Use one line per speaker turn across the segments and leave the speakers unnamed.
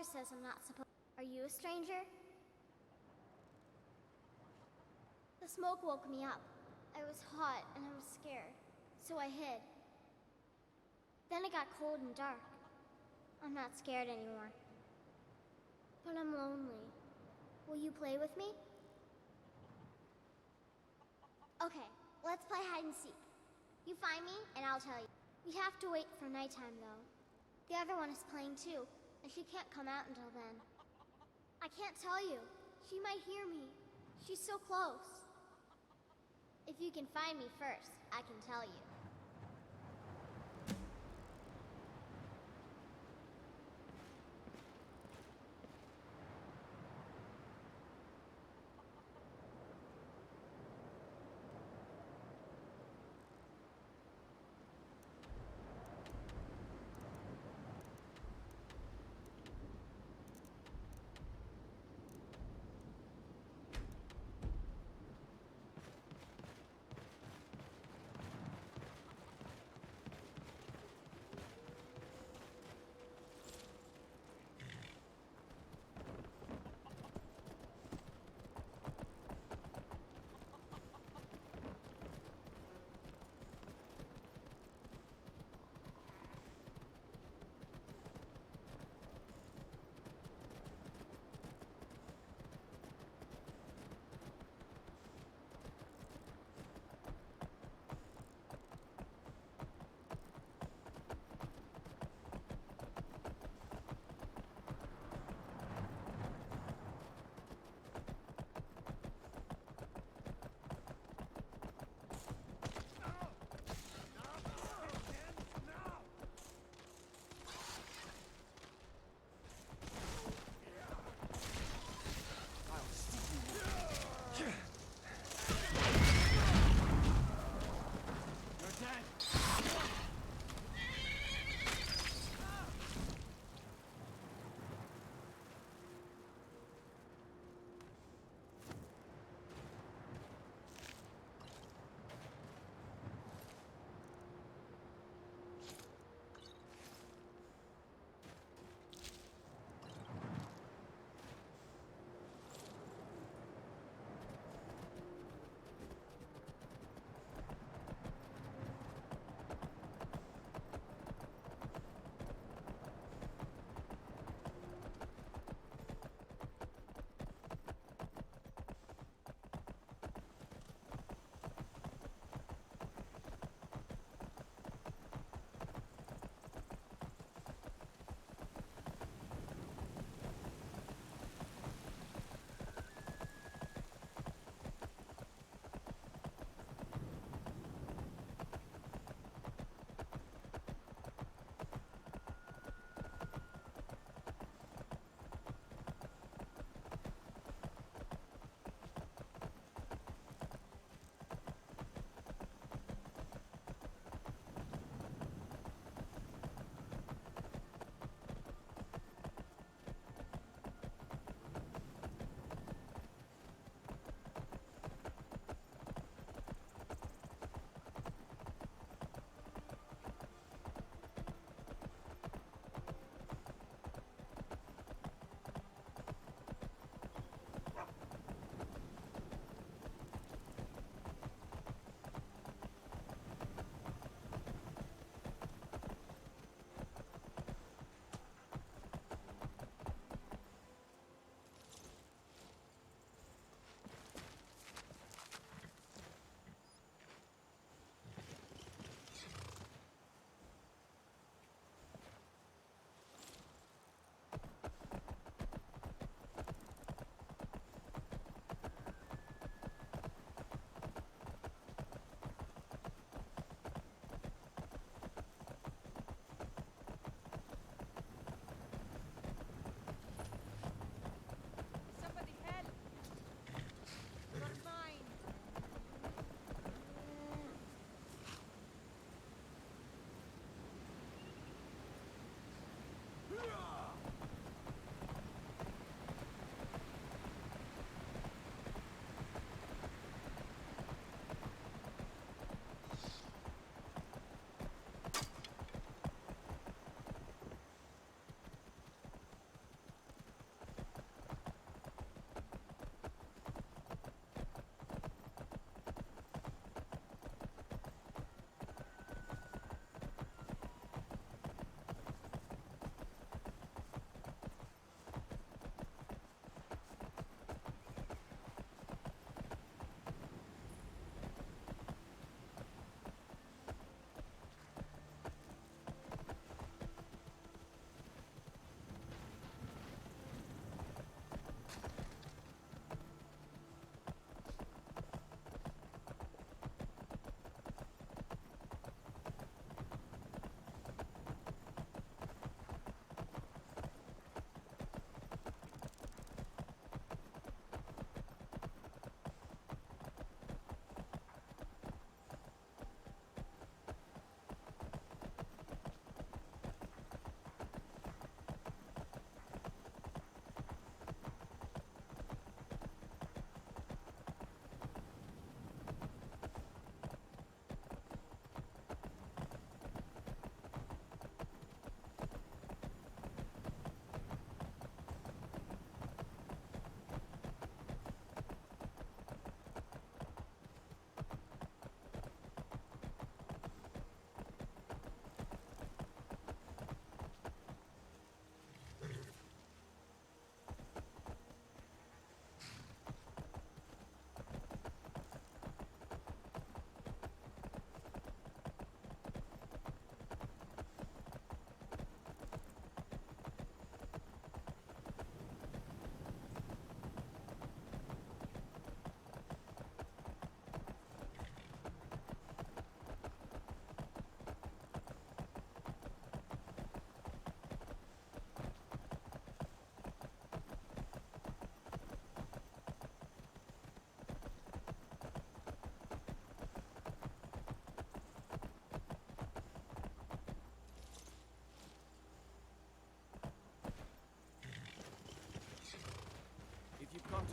father says I'm not supposed. Are you a stranger? The smoke woke me up. I was hot and I was scared, so I hid. Then it got cold and dark. I'm not scared anymore. But I'm lonely. Will you play with me? Okay, let's play hide and seek. You find me, and I'll tell you. We have to wait for nighttime, though. The other one is playing too, and she can't come out until then. I can't tell you. She might hear me. She's so close. If you can find me first, I can tell you.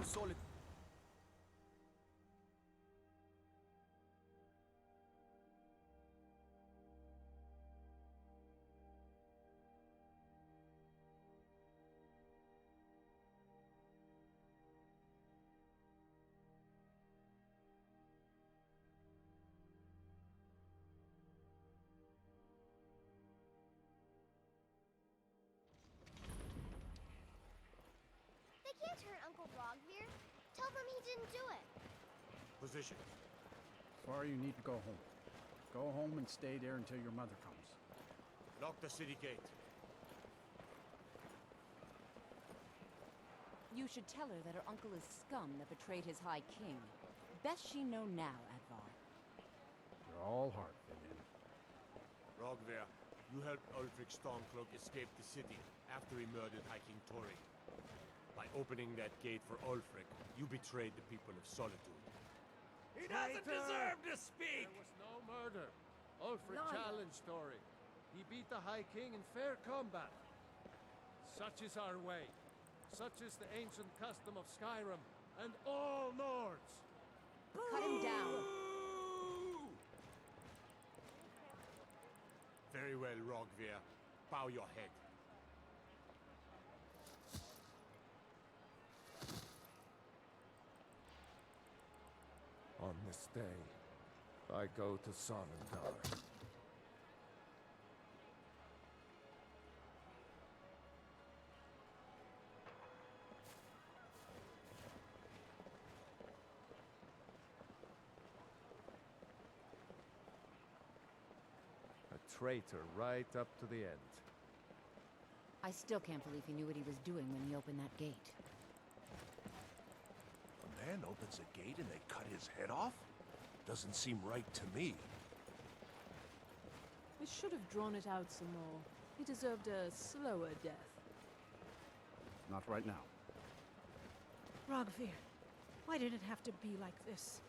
solid.
They can't hurt Uncle Rogvir. Tell them he didn't do it.
Position.
Far you need to go home. Go home and stay there until your mother comes.
Lock the city gate.
You should tell her that her uncle is scum that betrayed his High King. Best she know now, Advar.
You're all heart, Vivian.
Rogvir, you helped Ulfric Stormcloak escape the city after he murdered High King Tori. By opening that gate for Ulfric, you betrayed the people of Solitude.
He doesn't deserve to speak!
There was no murder. Ulfric challenged Tori. He beat the High King in fair combat. Such is our way. Such is the ancient custom of Skyrim and all Nords.
Cut him down.
Very well, Rogvir. Bow your head.
On this day, I go to Sonnengar. A traitor right up to the end.
I still can't believe he knew what he was doing when he opened that gate.
A man opens a gate and they cut his head off? Doesn't seem right to me.
We should have drawn it out some more. He deserved a slower death.
Not right now.
Rogvir, why did it have to be like this?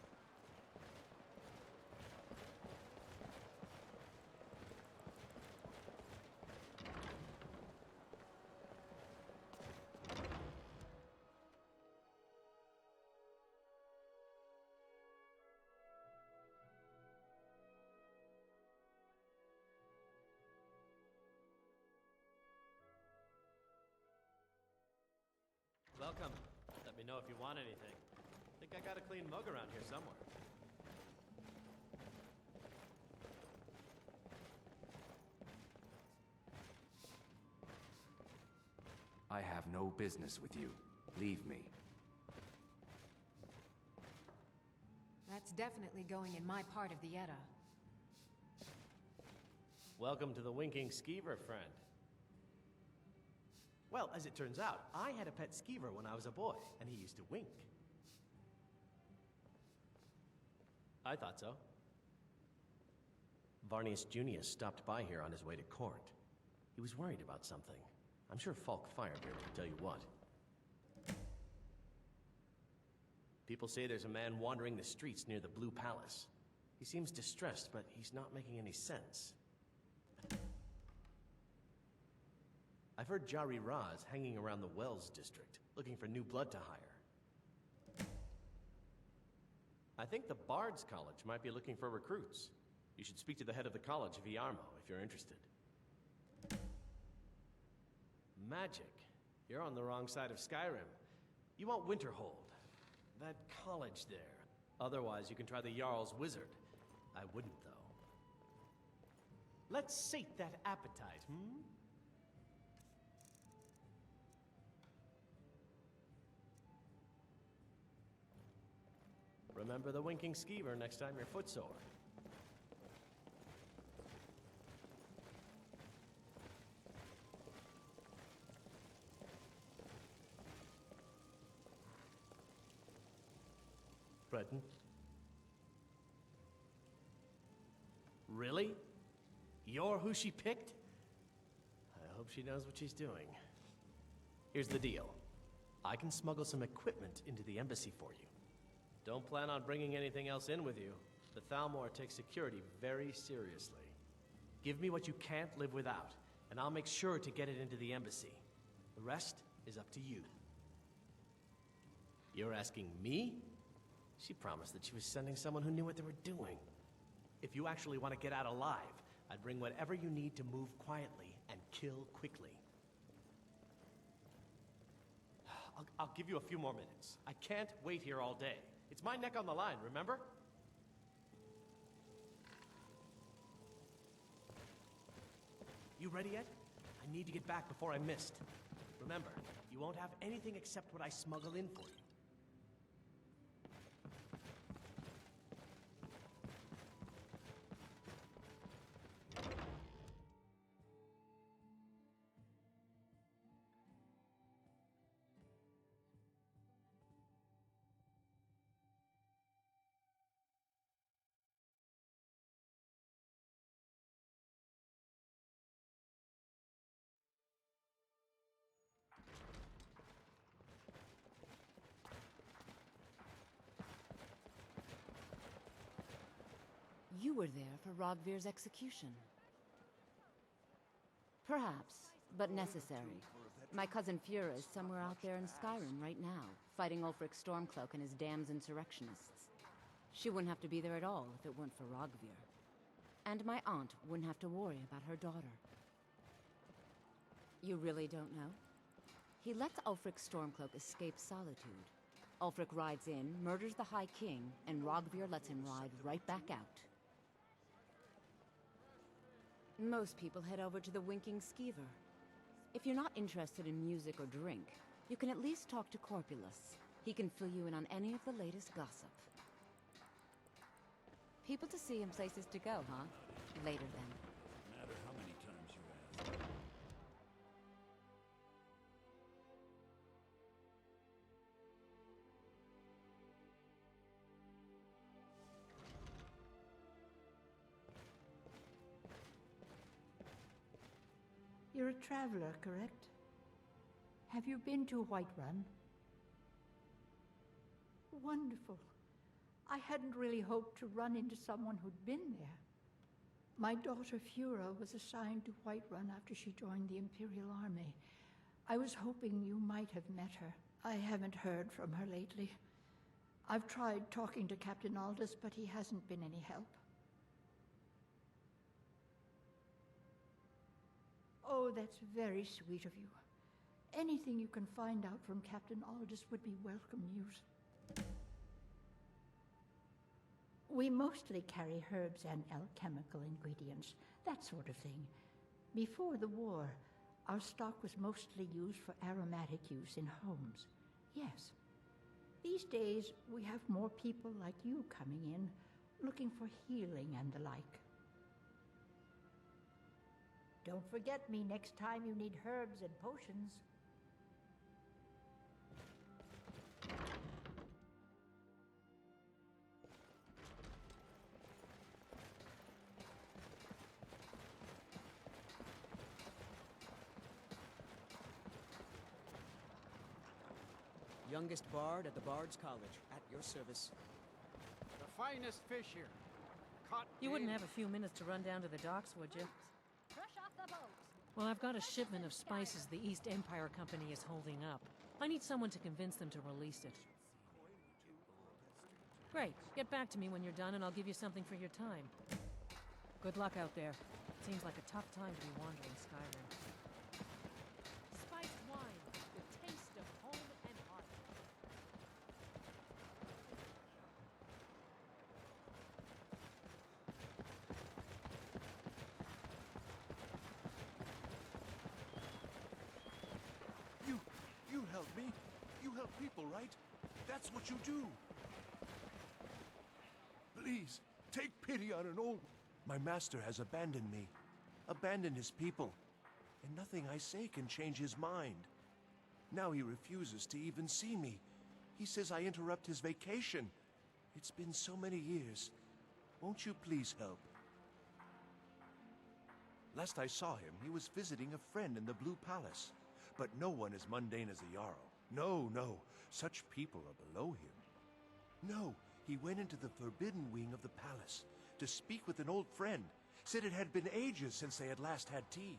Welcome. Let me know if you want anything. Think I got a clean mug around here somewhere.
I have no business with you. Leave me.
That's definitely going in my part of the Edda.
Welcome to the Winking Skeever, friend. Well, as it turns out, I had a pet skeever when I was a boy, and he used to wink. I thought so. Varnius Junius stopped by here on his way to court. He was worried about something. I'm sure Falk Firebeard will tell you what. People say there's a man wandering the streets near the Blue Palace. He seems distressed, but he's not making any sense. I've heard Jari Raz hanging around the Wells district, looking for new blood to hire. I think the Bard's College might be looking for recruits. You should speak to the head of the college, Viarmo, if you're interested. Magic. You're on the wrong side of Skyrim. You want Winterhold. That college there. Otherwise, you can try the Jarl's Wizard. I wouldn't, though. Let's sate that appetite, hmm? Remember the Winking Skeever next time you're footsore. Breton? Really? You're who she picked? I hope she knows what she's doing. Here's the deal. I can smuggle some equipment into the embassy for you. Don't plan on bringing anything else in with you. The Thalmor takes security very seriously. Give me what you can't live without, and I'll make sure to get it into the embassy. The rest is up to you. You're asking me? She promised that she was sending someone who knew what they were doing. If you actually want to get out alive, I'd bring whatever you need to move quietly and kill quickly. I'll give you a few more minutes. I can't wait here all day. It's my neck on the line, remember? You ready yet? I need to get back before I'm missed. Remember, you won't have anything except what I smuggle in for you.
You were there for Rogvir's execution. Perhaps, but necessary. My cousin Fura is somewhere out there in Skyrim right now, fighting Ulfric Stormcloak and his damned insurrectionists. She wouldn't have to be there at all if it weren't for Rogvir. And my aunt wouldn't have to worry about her daughter. You really don't know? He lets Ulfric Stormcloak escape solitude. Ulfric rides in, murders the High King, and Rogvir lets him ride right back out. Most people head over to the Winking Skeever. If you're not interested in music or drink, you can at least talk to Corpulus. He can fill you in on any of the latest gossip. People to see and places to go, huh? Later then.
No matter how many times you ask.
You're a traveler, correct? Have you been to Whiterun? Wonderful. I hadn't really hoped to run into someone who'd been there. My daughter Fura was assigned to Whiterun after she joined the Imperial Army. I was hoping you might have met her. I haven't heard from her lately. I've tried talking to Captain Aldous, but he hasn't been any help. Oh, that's very sweet of you. Anything you can find out from Captain Aldous would be welcome news. We mostly carry herbs and alchemical ingredients, that sort of thing. Before the war, our stock was mostly used for aromatic use in homes. Yes. These days, we have more people like you coming in, looking for healing and the like. Don't forget me next time you need herbs and potions.
Youngest bard at the Bard's College, at your service.
The finest fish here. Caught
You wouldn't
dead.
have a few minutes to run down to the docks, would you?
Brush off the boat.
Well, I've got a shipment of spices the East Empire Company is holding up. I need someone to convince them to release it. Great. Get back to me when you're done and I'll give you something for your time. Good luck out there. Seems like a tough time to be wandering Skyrim. Spiced wine, the taste of home and heart.
You help me. You help people, right? That's what you do. Please, take pity on an old... My master has abandoned me. Abandoned his people. And nothing I say can change his mind. Now he refuses to even see me. He says I interrupt his vacation. It's been so many years. Won't you please help? Last I saw him, he was visiting a friend in the Blue Palace. But no one as mundane as a Jarl. No, no. Such people are below him. No, he went into the forbidden wing of the palace to speak with an old friend. Said it had been ages since they had last had tea.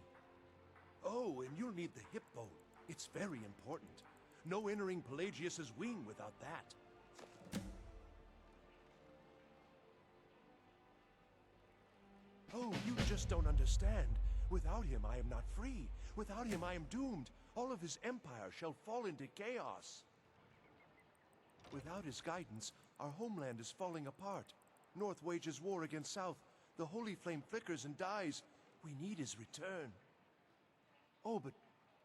Oh, and you'll need the hip bone. It's very important. No entering Pelagius's wing without that. Oh, you just don't understand. Without him, I am not free. Without him, I am doomed. All of his empire shall fall into chaos. Without his guidance, our homeland is falling apart. North wages war against South. The holy flame flickers and dies. We need his return. Oh, but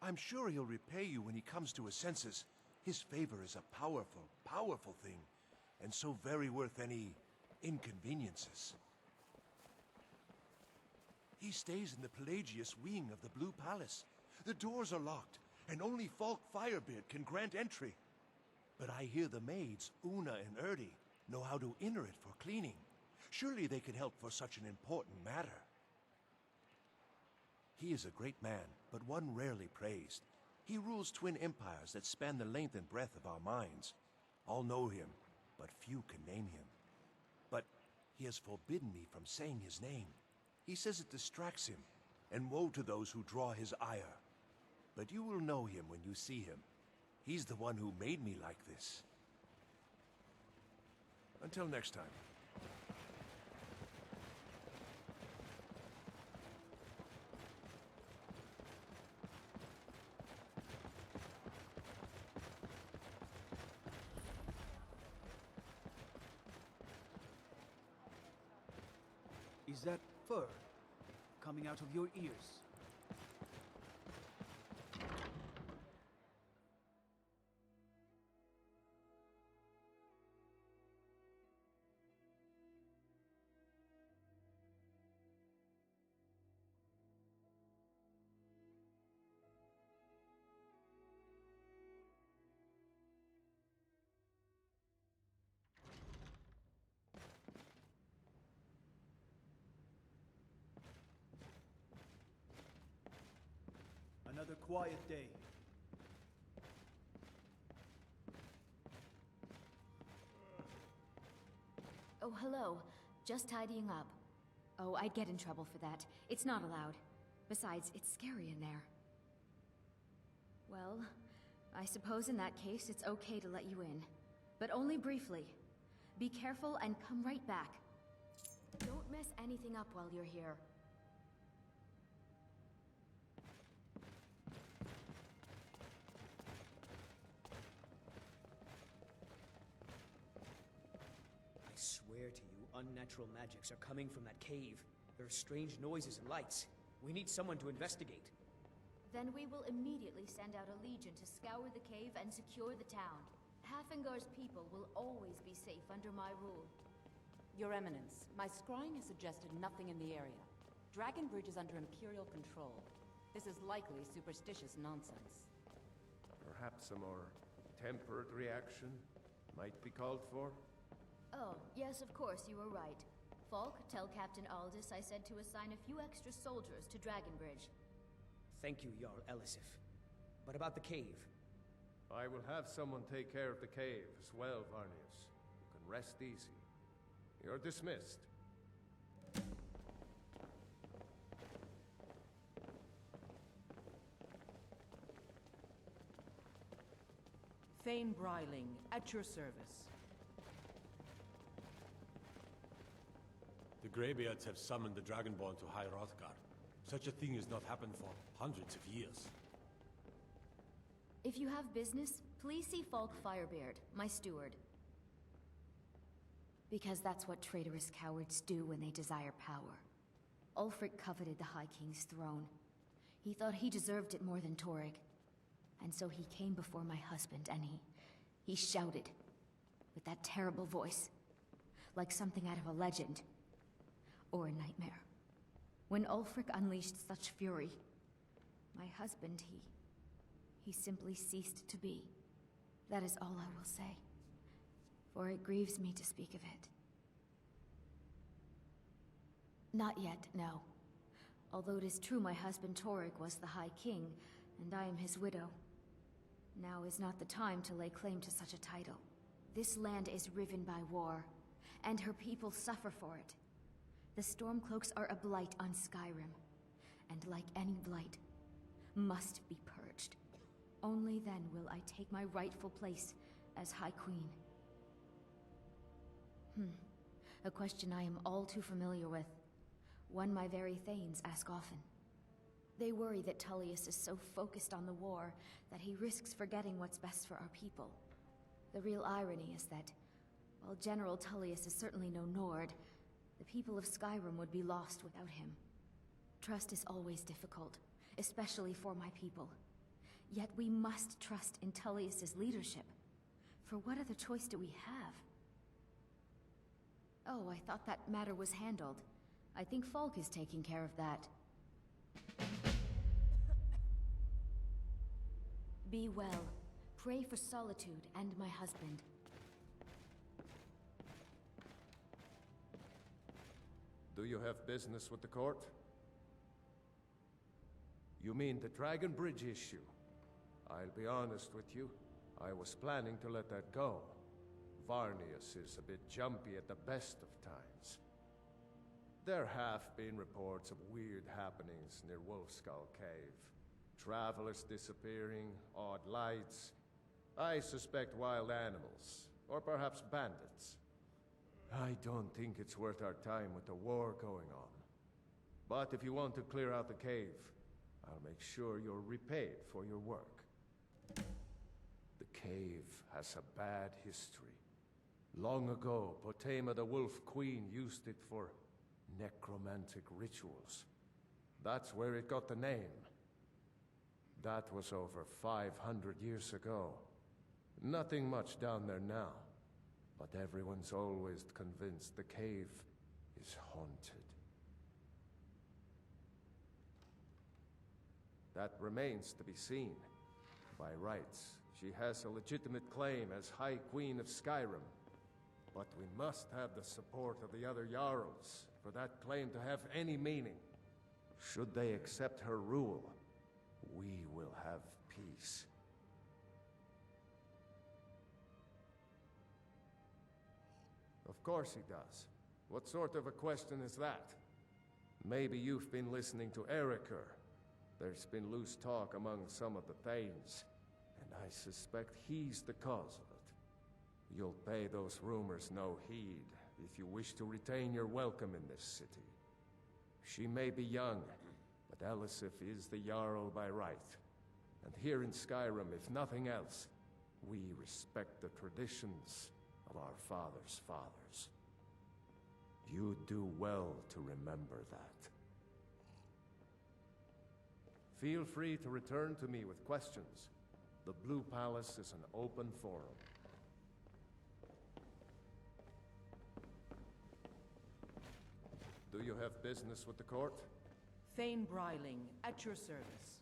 I'm sure he'll repay you when he comes to his senses. His favor is a powerful, powerful thing, and so very worth any inconveniences. He stays in the Pelagius wing of the Blue Palace. The doors are locked, and only Falk Firebeard can grant entry. But I hear the maids, Una and Erdi, know how to enter it for cleaning. Surely they can help for such an important matter. He is a great man, but one rarely praised. He rules twin empires that span the length and breadth of our minds. All know him, but few can name him. But he has forbidden me from saying his name. He says it distracts him, and woe to those who draw his ire. But you will know him when you see him. He's the one who made me like this. Until next time.
Is that fur coming out of your ears? Another quiet day.
Oh, hello. Just tidying up. Oh, I'd get in trouble for that. It's not allowed. Besides, it's scary in there. Well, I suppose in that case it's okay to let you in. But only briefly. Be careful and come right back. Don't mess anything up while you're here.
I swear to you, unnatural magics are coming from that cave. There are strange noises and lights. We need someone to investigate.
Then we will immediately send out a legion to scour the cave and secure the town. Hafingar's people will always be safe under my rule.
Your Eminence, my scrying has suggested nothing in the area. Dragonbridge is under Imperial control. This is likely superstitious nonsense.
Perhaps a more tempered reaction might be called for?
Oh, yes, of course, you were right. Falk, tell Captain Aldous I said to assign a few extra soldiers to Dragonbridge.
Thank you, Jarl Elisif. But about the cave?
I will have someone take care of the cave as well, Varnius. You can rest easy. You're dismissed.
Thane Bryling, at your service.
The Greybeards have summoned the Dragonborn to High Hrothgar. Such a thing has not happened for hundreds of years.
If you have business, please see Falk Firebeard, my steward. Because that's what traitorous cowards do when they desire power. Ulfric coveted the High King's throne. He thought he deserved it more than Torrig. And so he came before my husband and he shouted. With that terrible voice. Like something out of a legend. Or a nightmare. When Ulfric unleashed such fury, my husband, he simply ceased to be. That is all I will say. For it grieves me to speak of it. Not yet, no. Although it is true my husband Torrig was the High King, and I am his widow. Now is not the time to lay claim to such a title. This land is riven by war, and her people suffer for it. The Stormcloaks are a blight on Skyrim, and like any blight, must be purged. Only then will I take my rightful place as High Queen. A question I am all too familiar with. One my very Thanes ask often. They worry that Tullius is so focused on the war that he risks forgetting what's best for our people. The real irony is that, while General Tullius is certainly no Nord, the people of Skyrim would be lost without him. Trust is always difficult, especially for my people. Yet we must trust in Tullius's leadership. For what other choice do we have? Oh, I thought that matter was handled. I think Falk is taking care of that. Be well. Pray for Solitude and my husband.
Do you have business with the court? You mean the Dragon Bridge issue? I'll be honest with you. I was planning to let that go. Varnius is a bit jumpy at the best of times. There have been reports of weird happenings near Wolfskull Cave. Travelers disappearing, odd lights. I suspect wild animals, or perhaps bandits. I don't think it's worth our time with the war going on. But if you want to clear out the cave, I'll make sure you're repaid for your work. The cave has a bad history. Long ago, Potema the Wolf Queen used it for necromantic rituals. That's where it got the name. That was over 500 years ago. Nothing much down there now, but everyone's always convinced the cave is haunted. That remains to be seen. By rights, she has a legitimate claim as High Queen of Skyrim. But we must have the support of the other Jarls for that claim to have any meaning. Should they accept her rule, we will have peace. Of course he does. What sort of a question is that? Maybe you've been listening to Eriker. There's been loose talk among some of the Thanes, and I suspect he's the cause of it. You'll pay those rumors no heed if you wish to retain your welcome in this city. She may be young, but Elisif is the Jarl by right. And here in Skyrim, if nothing else, we respect the traditions of our fathers' fathers. You do well to remember that. Feel free to return to me with questions. The Blue Palace is an open forum. Do you have business with the court?
Thane Bryling, at your service.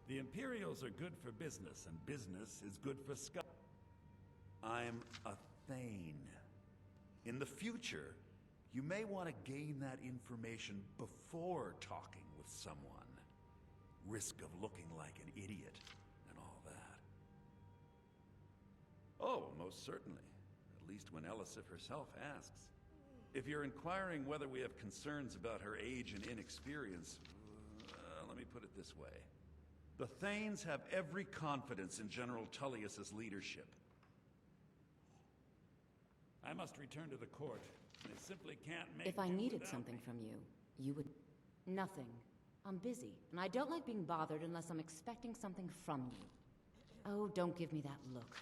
The Imperials are good for business, and business is good for Sky. I'm a Thane. In the future, you may want to gain that information before talking with someone. Risk of looking like an idiot and all that. Oh, most certainly. At least when Elisif herself asks. If you're inquiring whether we have concerns about her age and inexperience, let me put it this way. The Thanes have every confidence in General Tullius's leadership. I must return to the court. They simply can't make
If I needed
without
something
me.
from you, you would... Nothing. I'm busy, and I don't like being bothered unless I'm expecting something from you. Oh, don't give me that look.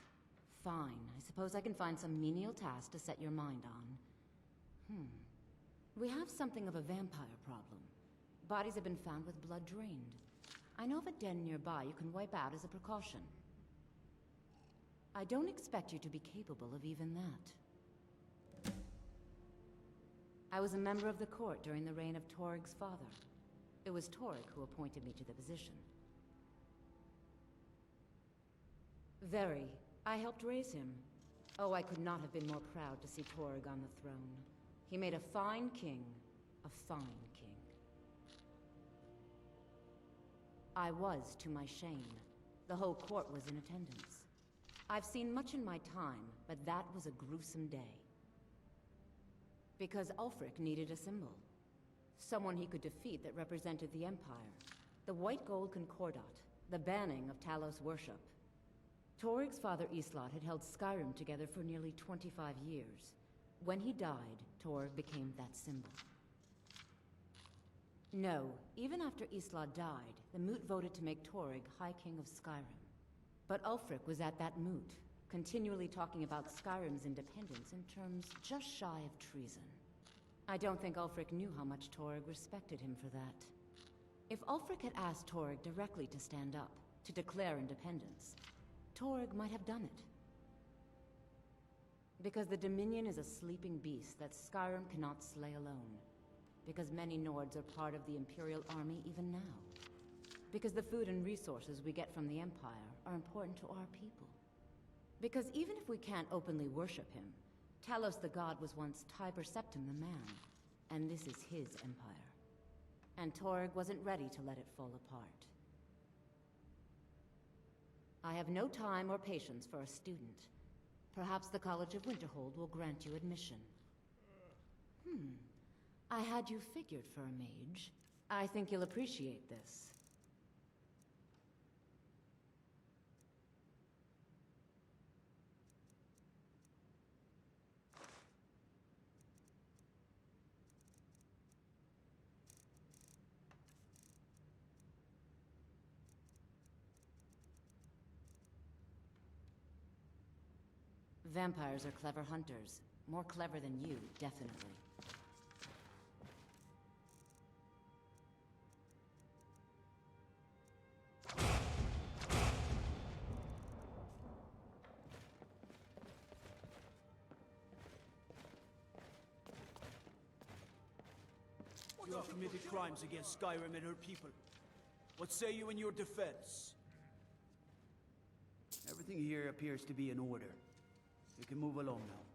Fine, I suppose I can find some menial task to set your mind on. We have something of a vampire problem. Bodies have been found with blood drained. I know of a den nearby you can wipe out as a precaution. I don't expect you to be capable of even that. I was a member of the court during the reign of Torig's father. It was Torig who appointed me to the position. Very. I helped raise him. Oh, I could not have been more proud to see Torig on the throne. He made a fine king. A fine king. I was, to my shame. The whole court was in attendance. I've seen much in my time, but that was a gruesome day. Because Ulfric needed a symbol. Someone he could defeat that represented the Empire. The White Gold Concordat, the banning of Talos worship. Torig's father Islot had held Skyrim together for nearly 25 years. When he died, Torig became that symbol. No, even after Islot died, the Moot voted to make Torig High King of Skyrim. But Ulfric was at that Moot, continually talking about Skyrim's independence in terms just shy of treason. I don't think Ulfric knew how much Torig respected him for that. If Ulfric had asked Torig directly to stand up, to declare independence, Torig might have done it. Because the Dominion is a sleeping beast that Skyrim cannot slay alone. Because many Nords are part of the Imperial Army even now. Because the food and resources we get from the Empire are important to our people. Because even if we can't openly worship him, Talos the God was once Tiber Septim the man, and this is his empire. And Torig wasn't ready to let it fall apart. I have no time or patience for a student. Perhaps the College of Winterhold will grant you admission. I had you figured for a mage. I think you'll appreciate this. Vampires are clever hunters. More clever than you, definitely.
You have committed crimes against Skyrim and her people. What say you in your defense?
Everything here appears to be in order. You can move along now.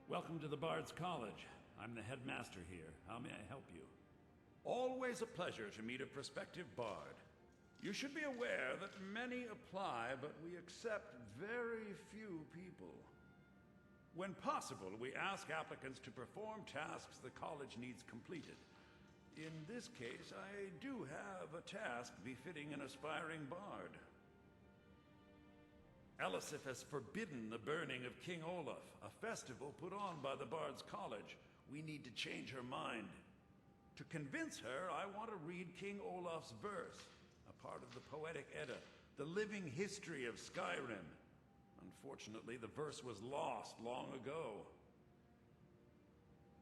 Welcome to the Bard's College. I'm the headmaster here. How may I help you? Always a pleasure to meet a prospective bard. You should be aware that many apply, but we accept very few people. When possible, we ask applicants to perform tasks the college needs completed. In this case, I do have a task befitting an aspiring bard. Elisif has forbidden the burning of King Olaf, a festival put on by the Bard's College. We need to change her mind. To convince her, I want to read King Olaf's verse, a part of the Poetic Edda, the living history of Skyrim. Unfortunately, the verse was lost long ago.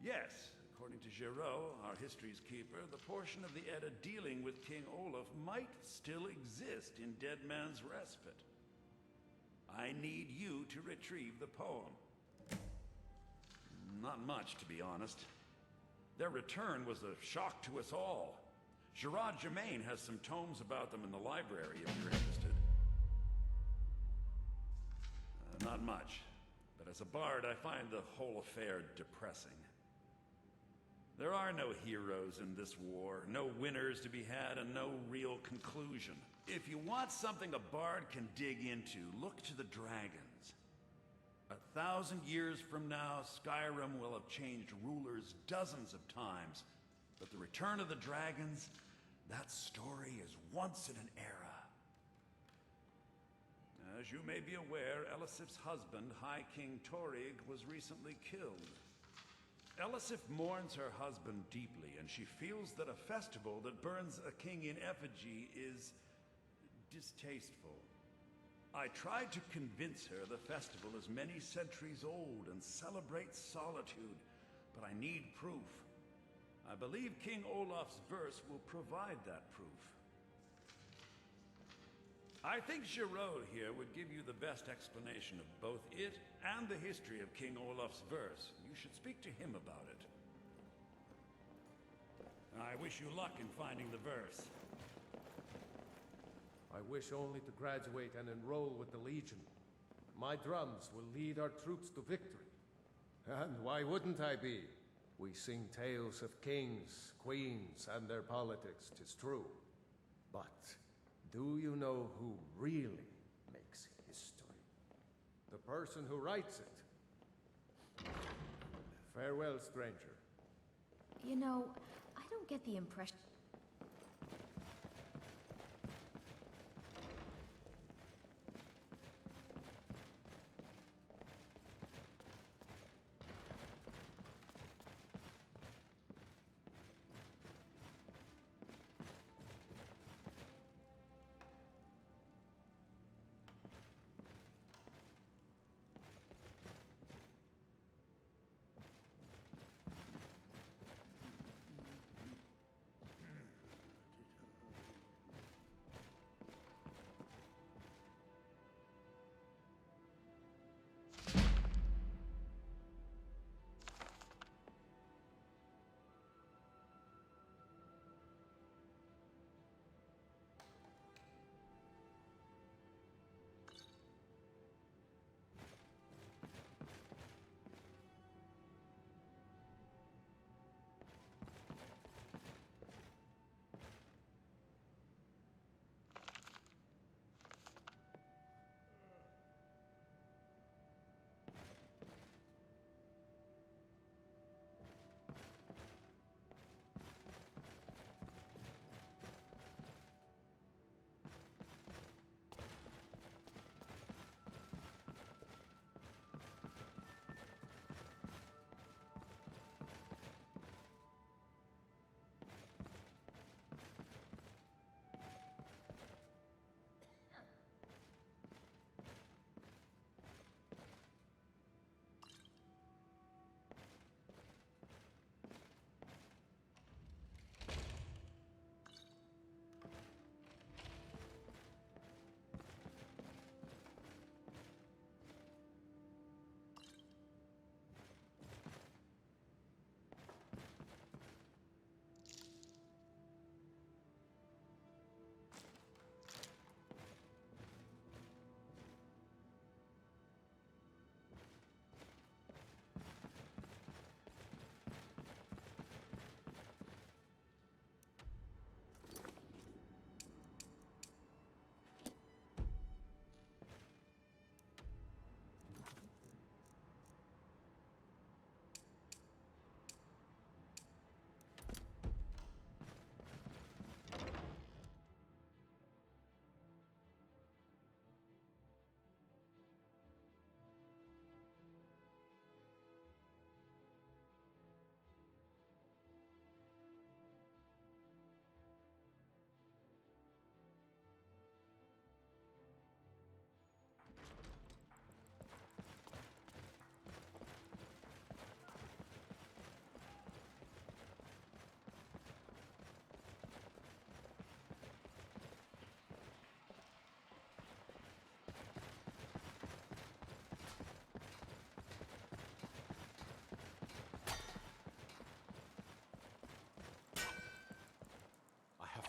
Yes, according to Giraud, our history's keeper, the portion of the Edda dealing with King Olaf might still exist in Dead Man's Respite. I need you to retrieve the poem. Not much, to be honest. Their return was a shock to us all. Gerard Germain has some tomes about them in the library, if you're interested. Not much. But as a bard, I find the whole affair depressing. There are no heroes in this war, no winners to be had, and no real conclusion. If you want something a bard can dig into, look to the dragons. 1,000 years from now, Skyrim will have changed rulers dozens of times. But the return of the dragons, that story is once in an era. As you may be aware, Elisif's husband, High King Torig, was recently killed. Elisif mourns her husband deeply, and she feels that a festival that burns a king in effigy is distasteful. I tried to convince her the festival is many centuries old and celebrates solitude, but I need proof. I believe King Olaf's verse will provide that proof. I think Giraud here would give you the best explanation of both it and the history of King Olaf's verse. You should speak to him about it. I wish you luck in finding the verse.
I wish only to graduate and enroll with the Legion. My drums will lead our troops to victory. And why wouldn't I be? We sing tales of kings, queens, and their politics, 'tis true. But do you know who really makes history? The person who writes it. Farewell, stranger.
You know, I don't get the impression...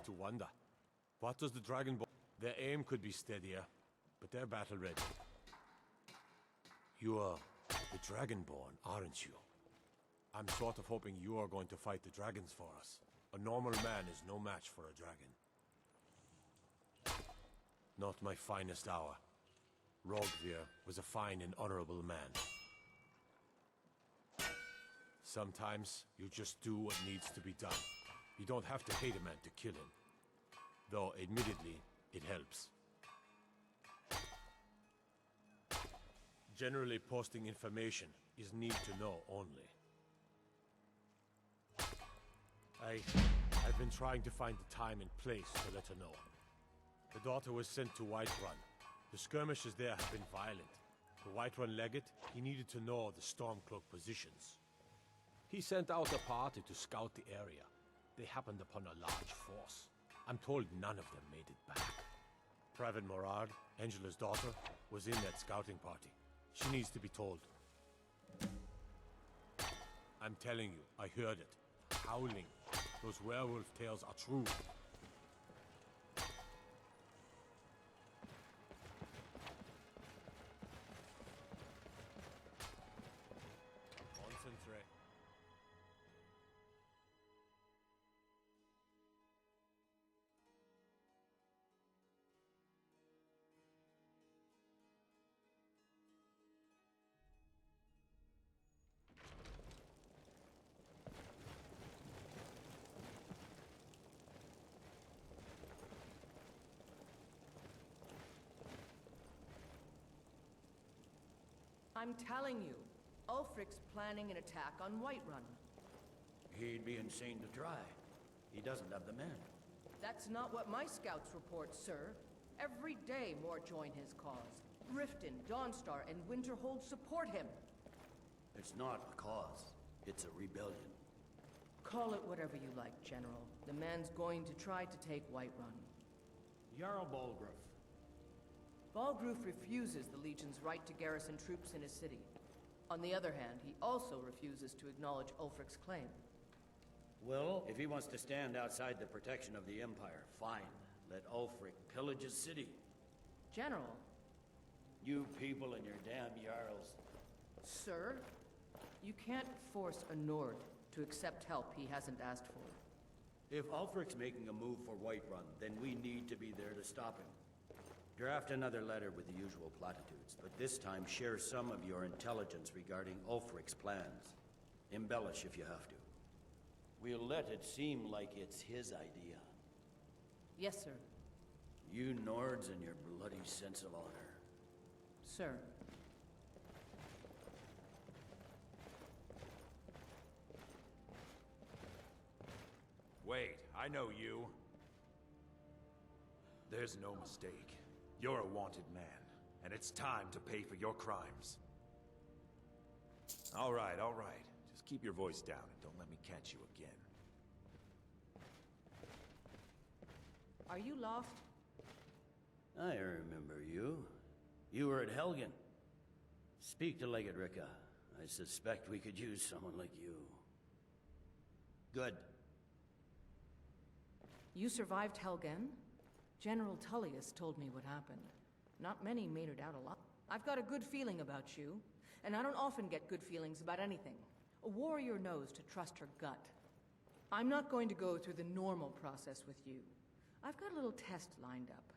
To wonder, what does the Dragonborn... Their aim could be steadier, but they're battle-ready. You are the Dragonborn, aren't you? I'm sort of hoping you are going to fight the dragons for us. A normal man is no match for a dragon. Not my finest hour. Rogvir was a fine and honorable man. Sometimes you just do what needs to be done. You don't have to hate a man to kill him. Though, admittedly, it helps. Generally, posting information is need to know only. I've been trying to find the time and place to let her know. The daughter was sent to Whiterun. The skirmishes there have been violent. The Whiterun legate, he needed to know the Stormcloak positions. He sent out a party to scout the area. They happened upon a large force. I'm told none of them made it back. Private Morag, Angela's daughter, was in that scouting party. She needs to be told. I'm telling you, I heard it. Howling. Those werewolf tales are true. Concentrate.
I'm telling you, Ulfric's planning an attack on Whiterun.
He'd be insane to try. He doesn't have the men.
That's not what my scouts report, sir. Every day more join his cause. Riften, Dawnstar, and Winterhold support him.
It's not a cause. It's a rebellion.
Call it whatever you like, General. The man's going to try to take Whiterun.
Jarl Balgruuf.
Balgruuf refuses the Legion's right to garrison troops in his city. On the other hand, he also refuses to acknowledge Ulfric's claim.
Well, if he wants to stand outside the protection of the Empire, fine. Let Ulfric pillage his city.
General.
You people and your damn Jarls.
Sir, you can't force a Nord to accept help he hasn't asked for.
If Ulfric's making a move for Whiterun, then we need to be there to stop him. Draft another letter with the usual platitudes, but this time share some of your intelligence regarding Ulfric's plans. Embellish if you have to. We'll let it seem like it's his idea.
Yes, sir.
You Nords and your bloody sense of honor.
Sir.
Wait, I know you. There's no mistake. You're a wanted man, and it's time to pay for your crimes. All right. Just keep your voice down and don't let me catch you again.
Are you Loft?
I remember you. You were at Helgen. Speak to Legate Ricka. I suspect we could use someone like you. Good.
You survived Helgen? General Tullius told me what happened. Not many made it out alive. I've got a good feeling about you, and I don't often get good feelings about anything. A warrior knows to trust her gut. I'm not going to go through the normal process with you. I've got a little test lined up.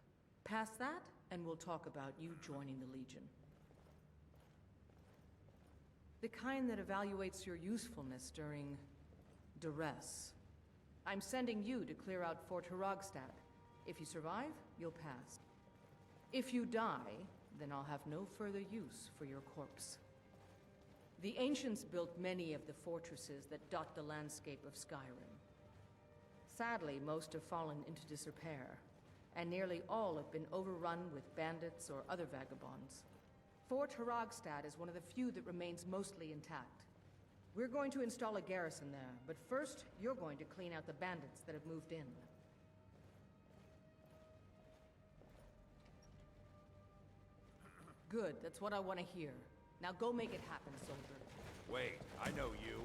Pass that, and we'll talk about you joining the Legion. The kind that evaluates your usefulness during duress. I'm sending you to clear out Fort Hrogstad. If you survive, you'll pass. If you die, then I'll have no further use for your corpse. The ancients built many of the fortresses that dot the landscape of Skyrim. Sadly, most have fallen into disrepair, and nearly all have been overrun with bandits or other vagabonds. Fort Hrogstad is one of the few that remains mostly intact. We're going to install a garrison there, but first, you're going to clean out the bandits that have moved in. Good, that's what I want to hear. Now go make it happen, soldier.
Wait, I know you.